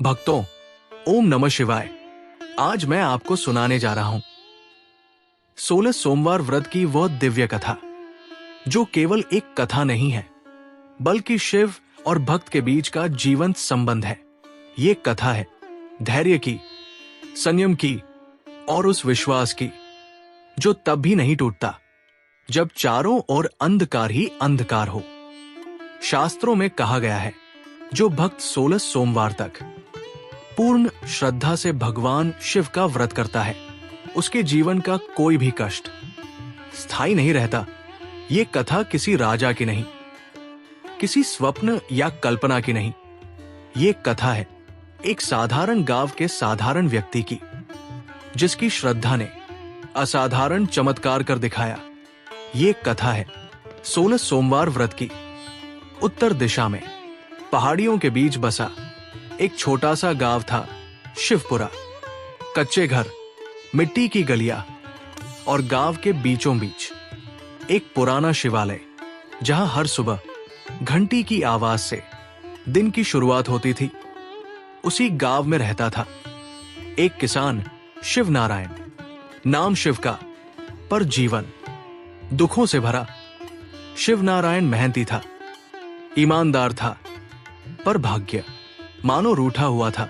भक्तों, ओम नमः शिवाय। आज मैं आपको सुनाने जा रहा हूं 16 सोमवार व्रत की वह दिव्य कथा जो केवल एक कथा नहीं है बल्कि शिव और भक्त के बीच का जीवंत संबंध है। ये कथा है धैर्य की, संयम की और उस विश्वास की जो तब भी नहीं टूटता जब चारों ओर अंधकार ही अंधकार हो। शास्त्रों में कहा गया है जो भक्त 16 सोमवार तक पूर्ण श्रद्धा से भगवान शिव का व्रत करता है उसके जीवन का कोई भी कष्ट स्थायी नहीं रहता। ये कथा किसी राजा की नहीं, किसी स्वप्न या कल्पना की नहीं। ये कथा है एक साधारण गांव के साधारण व्यक्ति की जिसकी श्रद्धा ने असाधारण चमत्कार कर दिखाया। ये कथा है 16 सोमवार व्रत की। उत्तर दिशा में पहाड़ियों के बीच बसा एक छोटा सा गांव था शिवपुरा। कच्चे घर, मिट्टी की गलियां और गांव के बीचों बीच एक पुराना शिवालय जहां हर सुबह घंटी की आवाज से दिन की शुरुआत होती थी। उसी गांव में रहता था एक किसान शिव नारायण, नाम शिव का पर जीवन दुखों से भरा। शिव नारायण मेहनती था, ईमानदार था, पर भाग्य मानो रूठा हुआ था।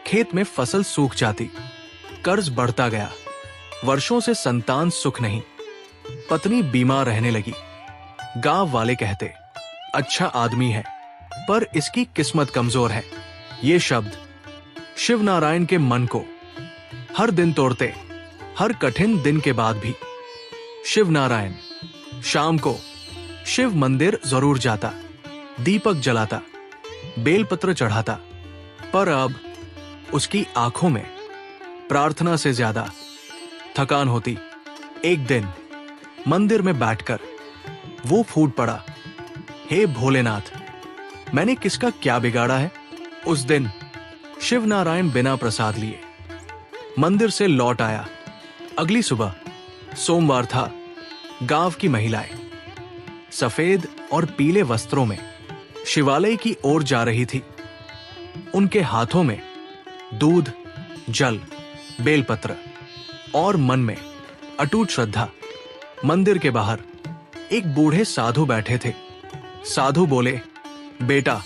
खेत में फसल सूख जाती, कर्ज बढ़ता गया, वर्षों से संतान सुख नहीं, पत्नी बीमार रहने लगी। गांव वाले कहते अच्छा आदमी है पर इसकी किस्मत कमजोर है। ये शब्द शिव नारायण के मन को हर दिन तोड़ते। हर कठिन दिन के बाद भी शिव नारायण शाम को शिव मंदिर जरूर जाता, दीपक जलाता, बेलपत्र चढ़ाता, पर अब उसकी आंखों में प्रार्थना से ज्यादा थकान होती। एक दिन मंदिर में बैठकर वो फूट पड़ा, हे भोलेनाथ, मैंने किसका क्या बिगाड़ा है। उस दिन शिव नारायण बिना प्रसाद लिए मंदिर से लौट आया। अगली सुबह सोमवार था। गांव की महिलाएं सफेद और पीले वस्त्रों में शिवालय की ओर जा रही थी। उनके हाथों में दूध, जल, बेलपत्र और मन में अटूट श्रद्धा। मंदिर के बाहर एक बूढ़े साधु बैठे थे। साधु बोले, बेटा,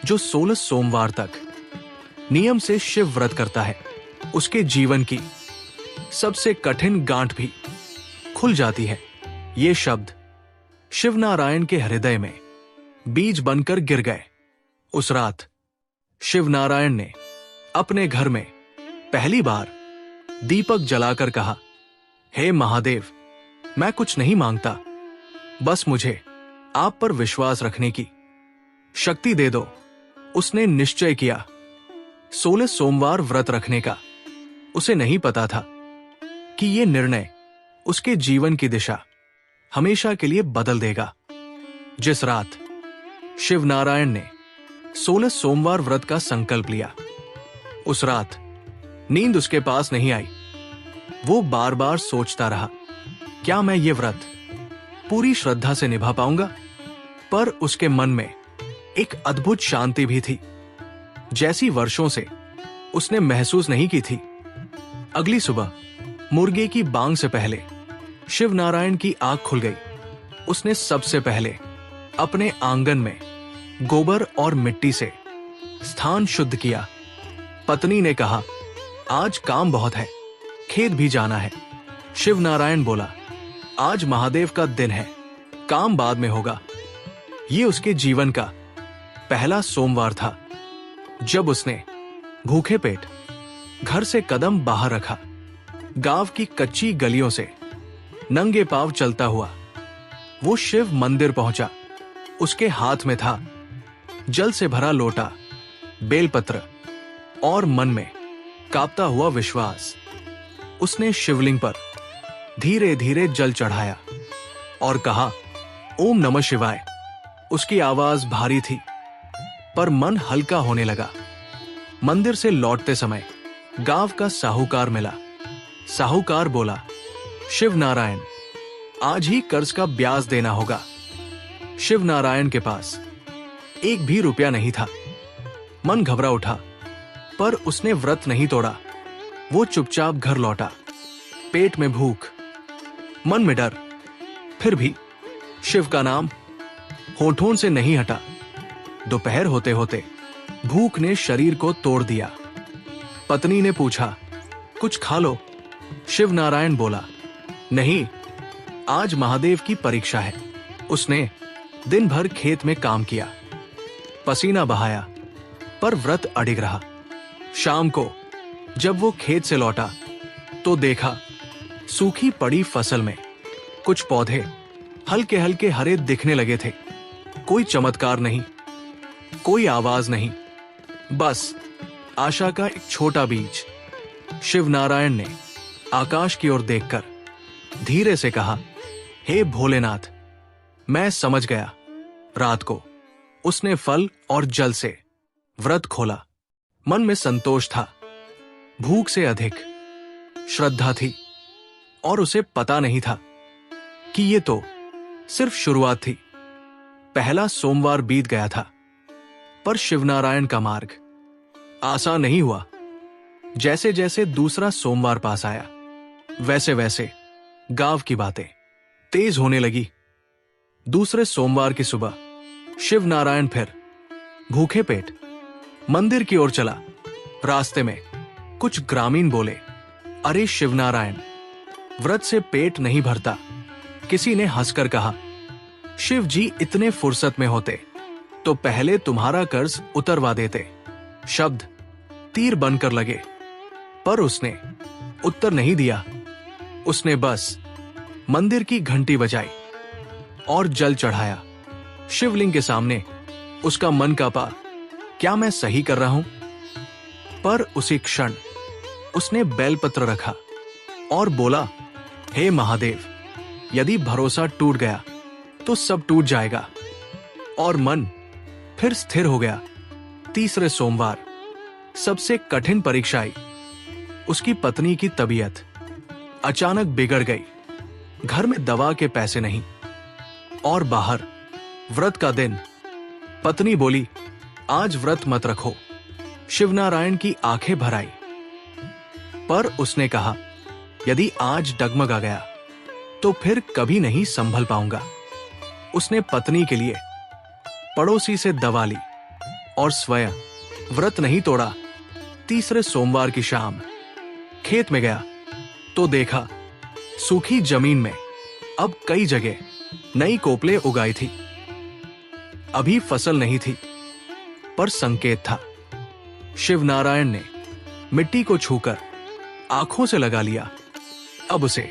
जो 16 सोमवार तक नियम से शिव व्रत करता है उसके जीवन की सबसे कठिन गांठ भी खुल जाती है। ये शब्द शिव नारायण के हृदय में बीज बनकर गिर गए। उस रात शिव नारायण ने अपने घर में पहली बार दीपक जलाकर कहा, हे महादेव, मैं कुछ नहीं मांगता, बस मुझे आप पर विश्वास रखने की शक्ति दे दो। उसने निश्चय किया 16 सोमवार व्रत रखने का। उसे नहीं पता था कि यह निर्णय उसके जीवन की दिशा हमेशा के लिए बदल देगा। जिस रात शिव नारायण ने 16 सोमवार व्रत का संकल्प लिया, उस रात नींद उसके पास नहीं आई। वो बार बार सोचता रहा, क्या मैं ये व्रत पूरी श्रद्धा से निभा पाऊंगा। पर उसके मन में एक अद्भुत शांति भी थी जैसी वर्षों से उसने महसूस नहीं की थी। अगली सुबह मुर्गे की बांग से पहले शिव नारायण की आंख खुल गई। उसने सबसे पहले अपने आंगन में गोबर और मिट्टी से स्थान शुद्ध किया। पत्नी ने कहा, आज काम बहुत है, खेत भी जाना है। शिव नारायण बोला, आज महादेव का दिन है, काम बाद में होगा। ये उसके जीवन का पहला सोमवार था जब उसने भूखे पेट घर से कदम बाहर रखा। गांव की कच्ची गलियों से नंगे पांव चलता हुआ वो शिव मंदिर पहुंचा। उसके हाथ में था जल से भरा लोटा, बेलपत्र और मन में कांपता हुआ विश्वास। उसने शिवलिंग पर धीरे धीरे जल चढ़ाया और कहा, ओम नमः शिवाय। उसकी आवाज भारी थी पर मन हल्का होने लगा। मंदिर से लौटते समय गांव का साहूकार मिला। साहूकार बोला, शिव नारायण, आज ही कर्ज का ब्याज देना होगा। शिव नारायण के पास एक भी रुपया नहीं था। मन घबरा उठा, पर उसने व्रत नहीं तोड़ा। वो चुपचाप घर लौटा। पेट में भूख, मन में डर, फिर भी शिव का नाम होठों से नहीं हटा। दोपहर होते होते भूख ने शरीर को तोड़ दिया। पत्नी ने पूछा, कुछ खा लो। शिव नारायण बोला, नहीं, आज महादेव की परीक्षा है। उसने दिन भर खेत में काम किया, पसीना बहाया, पर व्रत अडिग रहा। शाम को जब वो खेत से लौटा तो देखा सूखी पड़ी फसल में कुछ पौधे हल्के हल्के हरे दिखने लगे थे। कोई चमत्कार नहीं, कोई आवाज नहीं, बस आशा का एक छोटा बीज। शिव नारायण ने आकाश की ओर देखकर धीरे से कहा, हे भोलेनाथ, मैं समझ गया। रात को उसने फल और जल से व्रत खोला। मन में संतोष था, भूख से अधिक श्रद्धा थी, और उसे पता नहीं था कि ये तो सिर्फ शुरुआत थी। पहला सोमवार बीत गया था, पर शिवनारायण का मार्ग आसान नहीं हुआ। जैसे जैसे दूसरा सोमवार पास आया, वैसे वैसे गांव की बातें तेज होने लगी। दूसरे सोमवार की सुबह शिव नारायण फिर भूखे पेट मंदिर की ओर चला। रास्ते में कुछ ग्रामीण बोले, अरे शिवनारायण, व्रत से पेट नहीं भरता। किसी ने हंसकर कहा, शिव जी इतने फुर्सत में होते तो पहले तुम्हारा कर्ज उतरवा देते। शब्द तीर बनकर लगे, पर उसने उत्तर नहीं दिया। उसने बस मंदिर की घंटी बजाई और जल चढ़ाया। शिवलिंग के सामने उसका मन कांपा, क्या मैं सही कर रहा हूं? पर उसी क्षण उसने बेलपत्र रखा और बोला, हे महादेव, यदि भरोसा टूट गया तो सब टूट जाएगा। और मन फिर स्थिर हो गया। तीसरे सोमवार सबसे कठिन परीक्षा आई। उसकी पत्नी की तबीयत अचानक बिगड़ गई। घर में दवा के पैसे नहीं, और बाहर व्रत का दिन। पत्नी बोली, आज व्रत मत रखो। शिवनारायण की आंखें भर आई, पर उसने कहा, यदि आज डगमगा गया तो फिर कभी नहीं संभल पाऊंगा। उसने पत्नी के लिए पड़ोसी से दवा ली और स्वयं व्रत नहीं तोड़ा। तीसरे सोमवार की शाम खेत में गया तो देखा सूखी जमीन में अब कई जगह नई कोपले उगाई थी। अभी फसल नहीं थी, पर संकेत था। शिवनारायण ने मिट्टी को छूकर आंखों से लगा लिया। अब उसे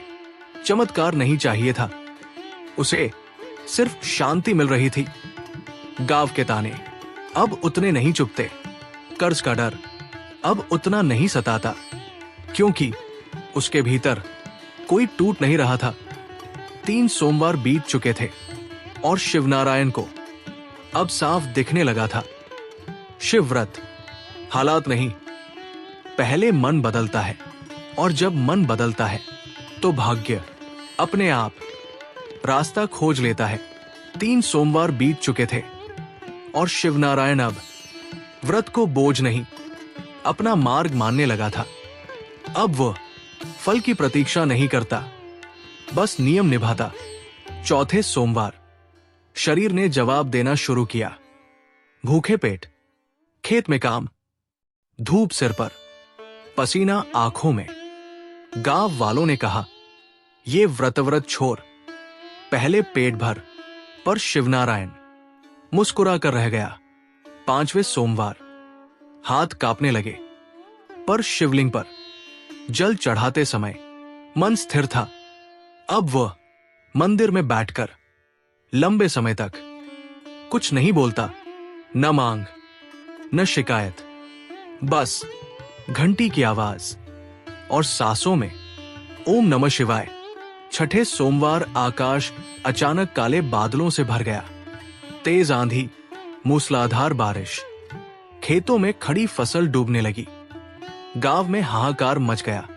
चमत्कार नहीं चाहिए था, उसे सिर्फ शांति मिल रही थी। गांव के ताने अब उतने नहीं चुभते, कर्ज का डर अब उतना नहीं सताता, क्योंकि उसके भीतर कोई टूट नहीं रहा था। 3 सोमवार बीत चुके थे और शिवनारायण को अब साफ दिखने लगा था। शिव व्रत हालात नहीं, पहले मन बदलता है, और जब मन बदलता है तो भाग्य अपने आप रास्ता खोज लेता है। 3 सोमवार बीत चुके थे और शिवनारायण अब व्रत को बोझ नहीं, अपना मार्ग मानने लगा था। अब वह फल की प्रतीक्षा नहीं करता, बस नियम निभाता। चौथे सोमवार शरीर ने जवाब देना शुरू किया। भूखे पेट, खेत में काम, धूप सिर पर, पसीना आंखों में। गांव वालों ने कहा, ये व्रत छोड़, पहले पेट भर। पर शिवनारायण मुस्कुरा कर रह गया। 5वें सोमवार हाथ कांपने लगे, पर शिवलिंग पर जल चढ़ाते समय मन स्थिर था। अब वह मंदिर में बैठकर लंबे समय तक कुछ नहीं बोलता, न मांग न शिकायत, बस घंटी की आवाज और सांसों में ओम नमः शिवाय। छठे सोमवार आकाश अचानक काले बादलों से भर गया। तेज आंधी, मूसलाधार बारिश, खेतों में खड़ी फसल डूबने लगी। गांव में हाहाकार मच गया।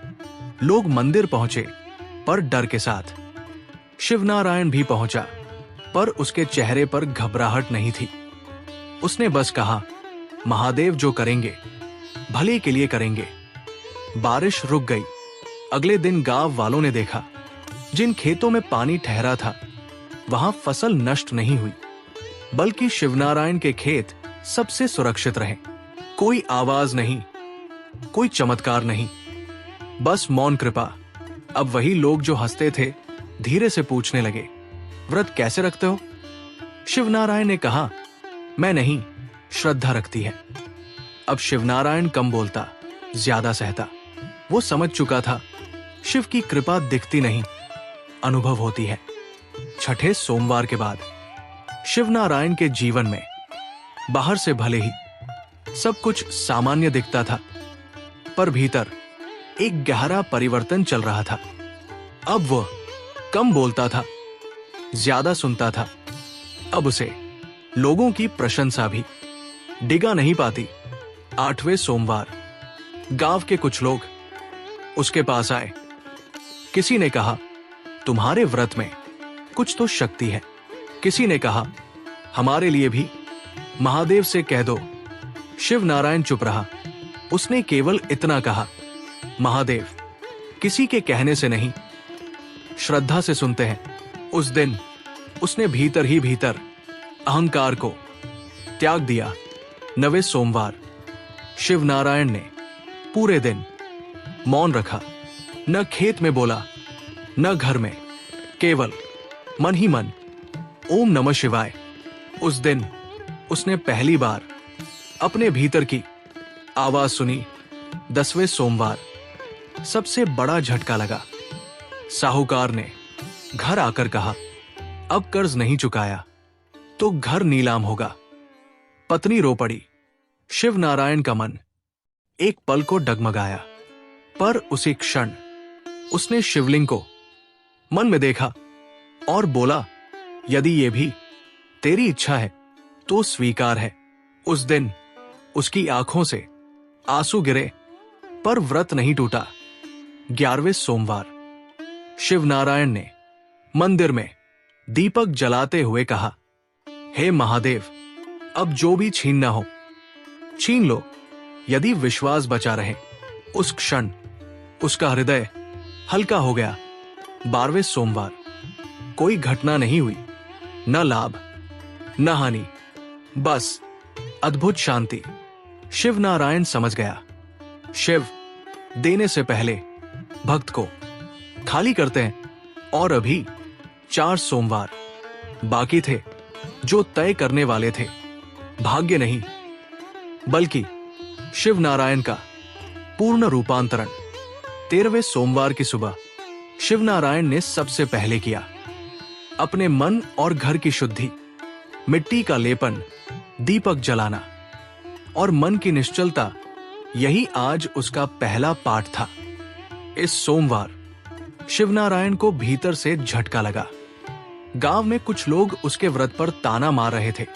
लोग मंदिर पहुंचे, पर डर के साथ। शिवनारायण भी पहुंचा, पर उसके चेहरे पर घबराहट नहीं थी। उसने बस कहा, महादेव जो करेंगे भले के लिए करेंगे। बारिश रुक गई। अगले दिन गांव वालों ने देखा, जिन खेतों में पानी ठहरा था वहां फसल नष्ट नहीं हुई, बल्कि शिवनारायण के खेत सबसे सुरक्षित रहे। कोई आवाज नहीं, कोई चमत्कार नहीं, बस मौन कृपा। अब वही लोग जो हंसते थे धीरे से पूछने लगे, व्रत कैसे रखते हो? शिवनारायण ने कहा, मैं नहीं, श्रद्धा रखती है। अब शिवनारायण कम बोलता, ज्यादा सहता। वो समझ चुका था, शिव की कृपा दिखती नहीं, अनुभव होती है। छठे सोमवार के बाद शिवनारायण के जीवन में बाहर से भले ही सब कुछ सामान्य दिखता था, पर भीतर एक गहरा परिवर्तन चल रहा था। अब वह कम बोलता था, ज्यादा सुनता था। अब उसे लोगों की प्रशंसा भी डिगा नहीं पाती। आठवें सोमवार गांव के कुछ लोग उसके पास आए। किसी ने कहा, तुम्हारे व्रत में कुछ तो शक्ति है। किसी ने कहा, हमारे लिए भी महादेव से कह दो। शिवनारायण चुप रहा। उसने केवल इतना कहा, महादेव किसी के कहने से नहीं, श्रद्धा से सुनते हैं। उस दिन उसने भीतर ही भीतर अहंकार को त्याग दिया। नवें सोमवार शिवनारायण ने पूरे दिन मौन रखा। न खेत में बोला, न घर में, केवल मन ही मन ओम नमः शिवाय। उस दिन उसने पहली बार अपने भीतर की आवाज सुनी। 10वें सोमवार सबसे बड़ा झटका लगा। साहूकार ने घर आकर कहा, अब कर्ज नहीं चुकाया तो घर नीलाम होगा। पत्नी रो पड़ी। शिवनारायण का मन एक पल को डगमगाया, पर उसी क्षण उसने शिवलिंग को मन में देखा और बोला, यदि ये भी तेरी इच्छा है तो स्वीकार है। उस दिन उसकी आंखों से आंसू गिरे, पर व्रत नहीं टूटा। 11वें सोमवार शिवनारायण ने मंदिर में दीपक जलाते हुए कहा, हे महादेव, अब जो भी छीनना हो छीन लो, यदि विश्वास बचा रहे। उस क्षण उसका हृदय हल्का हो गया। 12वें सोमवार कोई घटना नहीं हुई, न लाभ न हानि, बस अद्भुत शांति। शिवनारायण समझ गया, शिव देने से पहले भक्त को खाली करते हैं। और अभी 4 सोमवार बाकी थे, जो तय करने वाले थे भाग्य नहीं, बल्कि शिवनारायण का पूर्ण रूपांतरण। 13वें सोमवार की सुबह शिवनारायण ने सबसे पहले किया। अपने मन और घर की शुद्धि, मिट्टी का लेपन, दीपक जलाना और मन की निश्चलता, यही आज उसका पहला पाठ था। इस सोमवार शिवनारायण को भीतर से झटका लगा। गांव में कुछ लोग उसके व्रत पर ताना मार रहे थे,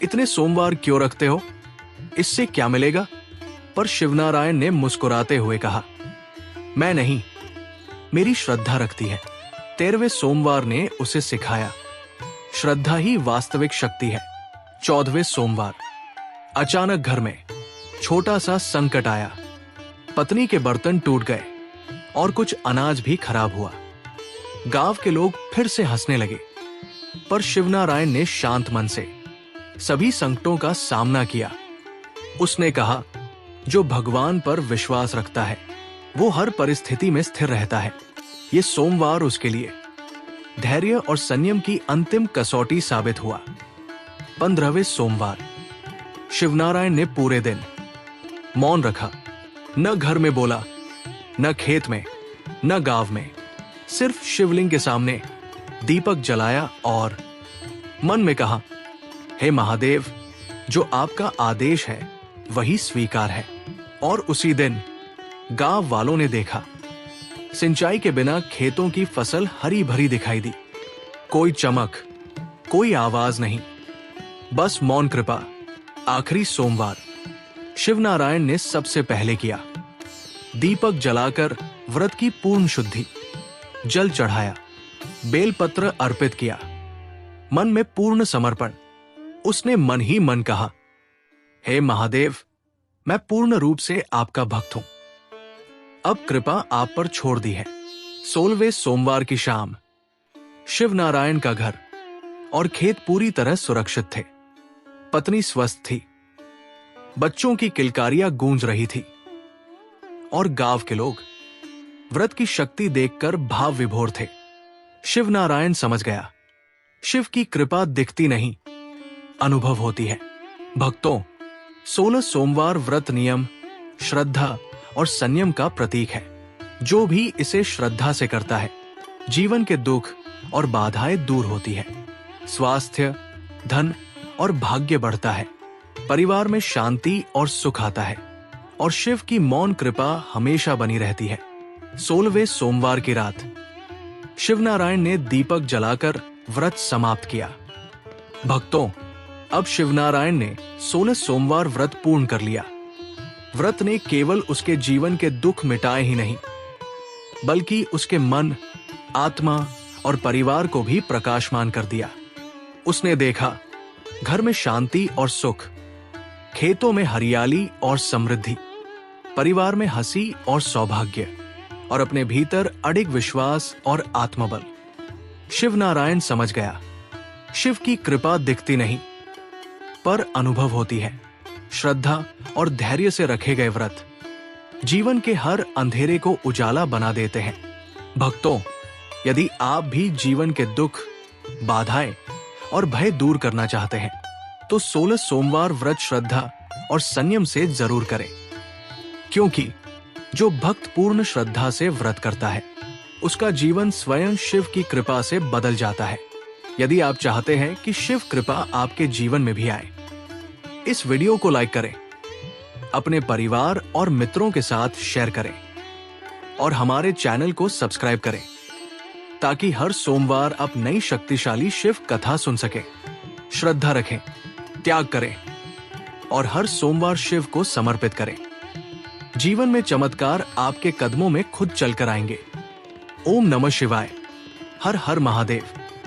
इतने सोमवार क्यों रखते हो, इससे क्या मिलेगा? पर शिवनारायण ने मुस्कुराते हुए कहा, मैं नहीं, मेरी श्रद्धा रखती है। 13वें सोमवार ने उसे सिखाया, श्रद्धा ही वास्तविक शक्ति है। 14वें सोमवार अचानक घर में छोटा सा संकट आया। पत्नी के बर्तन टूट गए और कुछ अनाज भी खराब हुआ। गांव के लोग फिर से हंसने लगे, पर शिवनारायण ने शांत मन से सभी संकटों का सामना किया। उसने कहा, जो भगवान पर विश्वास रखता है वो हर परिस्थिति में स्थिर रहता है। ये सोमवार उसके लिए धैर्य और संयम की अंतिम कसौटी साबित हुआ। 15वें सोमवार शिवनारायण ने पूरे दिन मौन रखा। न घर में बोला, न खेत में, न गांव में, सिर्फ शिवलिंग के सामने दीपक जलाया और मन में कहा, हे महादेव, जो आपका आदेश है वही स्वीकार है। और उसी दिन गांव वालों ने देखा, सिंचाई के बिना खेतों की फसल हरी भरी दिखाई दी। कोई चमक, कोई आवाज नहीं, बस मौन कृपा। आखिरी सोमवार शिवनारायण ने सबसे पहले किया। दीपक जलाकर व्रत की पूर्ण शुद्धि, जल चढ़ाया, बेलपत्र अर्पित किया, मन में पूर्ण समर्पण। उसने मन ही मन कहा, हे महादेव, मैं पूर्ण रूप से आपका भक्त हूं। अब कृपा आप पर छोड़ दी है। 16वें सोमवार की शाम शिव नारायण का घर और खेत पूरी तरह सुरक्षित थे। पत्नी स्वस्थ थी, बच्चों की किलकारियां गूंज रही थी और गांव के लोग व्रत की शक्ति देखकर भाव विभोर थे। शिव नारायण समझ गया, शिव की कृपा दिखती नहीं, अनुभव होती है। भक्तों, 16 सोमवार व्रत नियम, श्रद्धा और संयम का प्रतीक है। जो भी इसे श्रद्धा से करता है, जीवन के दुख और बाधाएं दूर होती है, स्वास्थ्य, धन और भाग्य बढ़ता है, परिवार में शांति और सुख आता है और शिव की मौन कृपा हमेशा बनी रहती है। 16वें सोमवार की रात शिवनारायण ने दीपक जलाकर व्रत समाप्त किया। भक्तों, अब शिवनारायण ने 16 सोमवार व्रत पूर्ण कर लिया। व्रत ने केवल उसके जीवन के दुख मिटाए ही नहीं, बल्कि उसके मन, आत्मा और परिवार को भी प्रकाशमान कर दिया। उसने देखा घर में शांति और सुख, खेतों में हरियाली और समृद्धि, परिवार में हंसी और सौभाग्य और अपने भीतर अडिग विश्वास और आत्मबल। शिव नारायण समझ गया, शिव की कृपा दिखती नहीं पर अनुभव होती है। श्रद्धा और धैर्य से रखे गए व्रत जीवन के हर अंधेरे को उजाला बना देते हैं। भक्तों, यदि आप भी जीवन के दुख, बाधाएं और भय दूर करना चाहते हैं तो 16 सोमवार व्रत श्रद्धा और संयम से जरूर करें, क्योंकि जो भक्त पूर्ण श्रद्धा से व्रत करता है उसका जीवन स्वयं शिव की कृपा से बदल जाता है। यदि आप चाहते हैं कि शिव कृपा आपके जीवन में भी आए, इस वीडियो को लाइक करें, अपने परिवार और मित्रों के साथ शेयर करें और हमारे चैनल को सब्सक्राइब करें ताकि हर सोमवार आप नई शक्तिशाली शिव कथा सुन सकें। श्रद्धा रखें, त्याग करें और हर सोमवार शिव को समर्पित करें। जीवन में चमत्कार आपके कदमों में खुद चलकर आएंगे। ओम नमः शिवाय। हर हर महादेव।